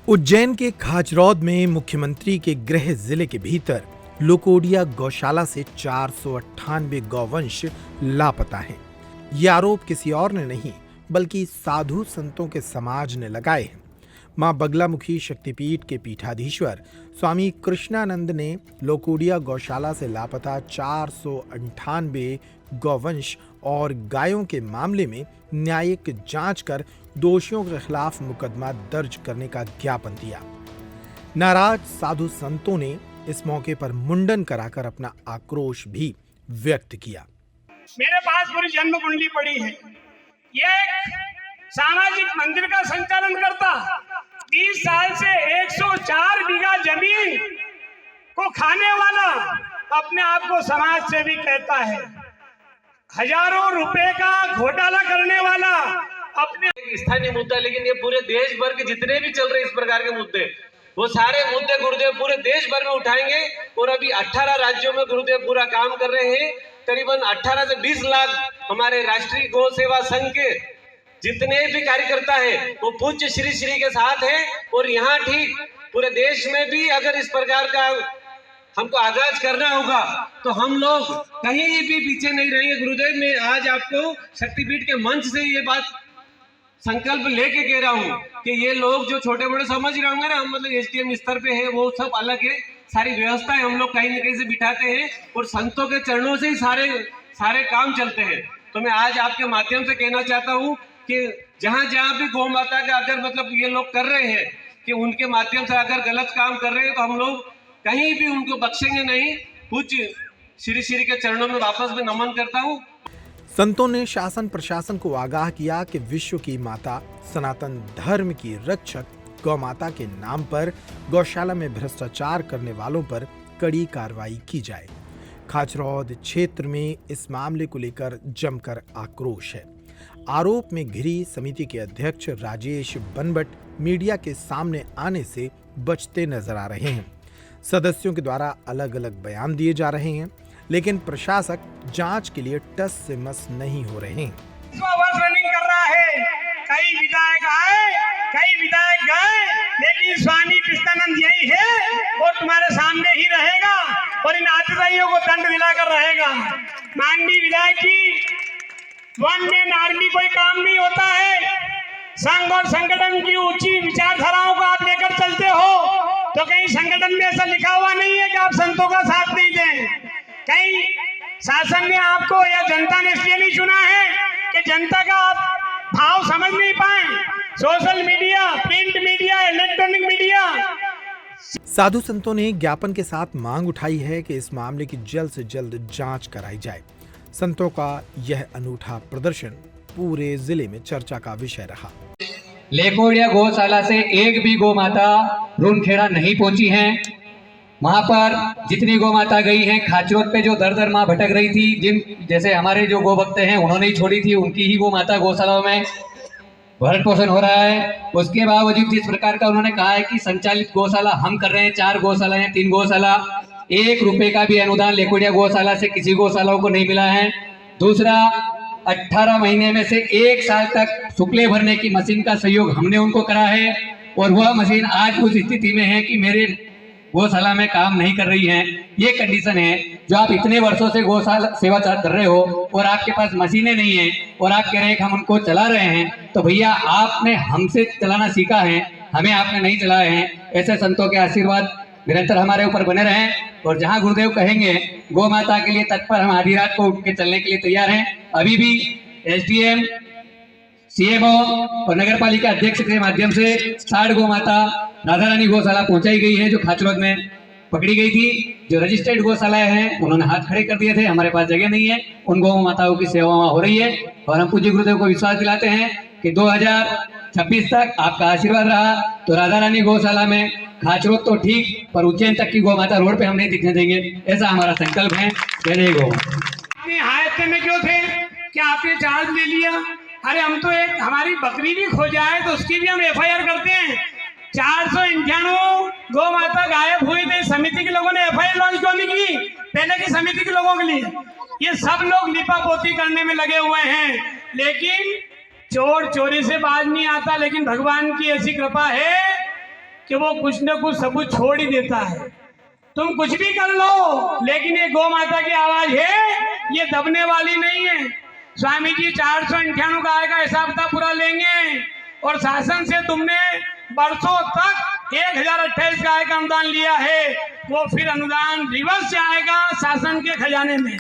उज्जैन के खाचरौद में मुख्यमंत्री के गृह जिले के भीतर लोकोडिया गौशाला से 498 गौवंश लापता हैं। ये आरोप किसी और ने नहीं बल्कि साधु संतों के समाज ने लगाए हैं। मां बगलामुखी शक्तिपीठ के पीठाधीश्वर स्वामी कृष्णानंद ने लोकोडिया गौशाला से लापता 498 गौवंश और गायों के मामले में न्यायिक जांच कर दोषियों के खिलाफ मुकदमा दर्ज करने का ज्ञापन दिया। नाराज साधु संतों ने इस मौके पर मुंडन कराकर अपना आक्रोश भी व्यक्त किया। मेरे पास पूरी जन्म कुंडली पड़ी है। ये एक सामाजिक मंदिर का संचालन करता 30 साल से 104 बीघा जमीन को खाने वाला अपने आप को समाज सेवी कहता है। हजारों रुपए का घोटाला करने वाला अपने स्थानीय मुद्दा, लेकिन ये पूरे देश भर के जितने भी चल रहे इस प्रकार के मुद्दे, वो सारे मुद्दे गुरुदेव पूरे देश भर में उठाएंगे। और अभी 18 राज्यों में गुरुदेव पूरा काम कर रहे हैं। करीबन 18 से 20 लाख हमारे राष्ट्रीय गौ सेवा संघ के जितने भी कार्यकर्ता है वो पूज्य श्री श्री के साथ है। और यहाँ ठीक पूरे देश में भी अगर इस प्रकार का हमको आगाज करना होगा तो हम लोग कहीं भी पीछे नहीं रहेंगे। गुरुदेव, मैं आज आपको शक्तिपीठ के मंच से ये बात संकल्प लेके कह रहा हूँ कि ये लोग जो छोटे मोटे समझ रहे होंगे ना, हम मतलब एसडीएम स्तर पे है, वो सब अलग है। सारी व्यवस्थाएं हम लोग कहीं न कहीं से बिठाते हैं और संतों के चरणों से ही सारे काम चलते हैं। तो मैं आज आपके माध्यम से कहना चाहता हूँ कि जहाँ जहाँ भी गौ माता का अगर मतलब ये लोग कर रहे हैं कि उनके माध्यम से अगर गलत काम कर रहे हैं तो हम लोग कहीं भी उनको बख्शेंगे नहीं। पूज्य श्री श्री के चरणों में वापस में नमन करता हूँ। संतों ने शासन प्रशासन को आगाह किया कि विश्व की माता सनातन धर्म की रक्षक गौ माता के नाम पर गौशाला में भ्रष्टाचार करने वालों पर कड़ी कार्रवाई की जाए। खाचरौद क्षेत्र में इस मामले को लेकर जमकर आक्रोश है। आरोप में घिरी समिति के अध्यक्ष राजेश बनबट मीडिया के सामने आने से बचते नजर आ रहे हैं। सदस्यों के द्वारा अलग अलग बयान दिए जा रहे हैं, लेकिन प्रशासक जांच के लिए टस से मस नहीं हो रहे हैं। रनिंग कर रहा है। कई विधायक आए, कई विधायक गए, लेकिन स्वामी कृष्णानंद यही है और तुम्हारे सामने ही रहेगा और इन आतताइयों को दंड दिलाकर रहेगा। माननीय विधायक जी, वन मैन आर्मी कोई काम नहीं होता है। संघ और संगठन की ऊंची विचारधाराओं को आप लेकर चलते हो तो कहीं संगठन में ऐसा लिखा हुआ नहीं है कि आप संतों का साथ नहीं दें। कहीं शासन ने आपको या जनता ने इसलिए नहीं चुना है कि जनता का आप भाव समझ नहीं पाए। Social media, print media, electronic media. साधु संतों ने ज्ञापन के साथ मांग उठाई है कि इस मामले की जल्द से जल्द जांच कराई जाए। संतों का यह अनूठा प्रदर्शन पूरे जिले में चर्चा का विषय रहा। लेकोडिया गौशाला से एक भी गौ माता रूनखेड़ा नहीं पहुंची है। वहां पर जितनी गौ माता गई हैं, खाचरोद पे जो दर दर माँ भटक रही थी, जिन जैसे हमारे जो गौ भक्त हैं उन्होंने ही छोड़ी थी, उनकी ही गौ माता गौशालाओं में भरण पोषण हो रहा है। उसके बावजूद जिस प्रकार का उन्होंने कहा है कि संचालित गौशाला हम कर रहे हैं, 4 गौशाला हैं, 3 गौशाला, 1 रुपए का भी अनुदान लेकोडिया गौशाला से किसी गौशालाओं को नहीं मिला है। दूसरा, 18 महीने में से 1 साल तक शुक्ले भरने की मशीन का सहयोग हमने उनको करा है और वह मशीन आज उस स्थिति में है कि मेरे गौशाला में काम नहीं कर रही है। ये कंडीशन है। जो आप इतने वर्षों से गौशाला सेवा कर रहे हो और आपके पास मशीनें नहीं है और आप कह रहे हैं कि हम उनको चला रहे हैं, तो भैया आपने हमसे चलाना सीखा है, हमें आपने नहीं चलाए हैं। ऐसे संतों के आशीर्वाद निरंतर हमारे ऊपर बने रहें और जहाँ गुरुदेव कहेंगे गौ माता के लिए तत्पर हम आधी रात को उठ के चलने के लिए तैयार हैं। अभी भी एसडीएम, सीएमओ और नगर पालिका अध्यक्ष के माध्यम से 60 गौ माता राधा रानी गौशाला पहुंचाई गई है जो खाचरौद में पकड़ी गई थी। जो रजिस्टर्ड गौशालाएं हैं उन्होंने हाथ खड़े कर दिए थे, हमारे पास जगह नहीं है। उन गौ माताओं की सेवा हो रही है और हम पूज्य गुरुदेव को विश्वास दिलाते हैं कि 2026 तक आपका आशीर्वाद रहा तो राधा रानी गौशाला में खाचरौद तो ठीक पर उज्जैन तक की गौ माता रोड पे हम नहीं दिखने देंगे, ऐसा हमारा संकल्प है। जय गौ। अपने हायते में क्यों थे? क्या आपने चार्ज ले लिया? अरे हम तो एक हमारी बकरी भी खो जाए तो उसकी भी हम एफआईआर करते हैं। 491 गौ माता गायब हुई थी, समिति के लोगों ने एफआईआर लॉन्च क्यों नहीं की? पहले की समिति के लोगों के लिए ये सब लोग लिपापोती करने में लगे हुए हैं, लेकिन चोर चोरी से बाज नहीं आता। लेकिन भगवान की ऐसी कृपा है कि वो कुछ न कुछ सबूत छोड़ ही देता है। तुम कुछ भी कर लो, लेकिन ये गौ माता की आवाज है, ये दबने वाली नहीं है। स्वामी जी 498 गाय का हिसाब किताब पूरा लेंगे और शासन से तुमने बरसों तक 1028 गाय का अनुदान लिया है, वो फिर अनुदान रिवर्स से आएगा शासन के खजाने में।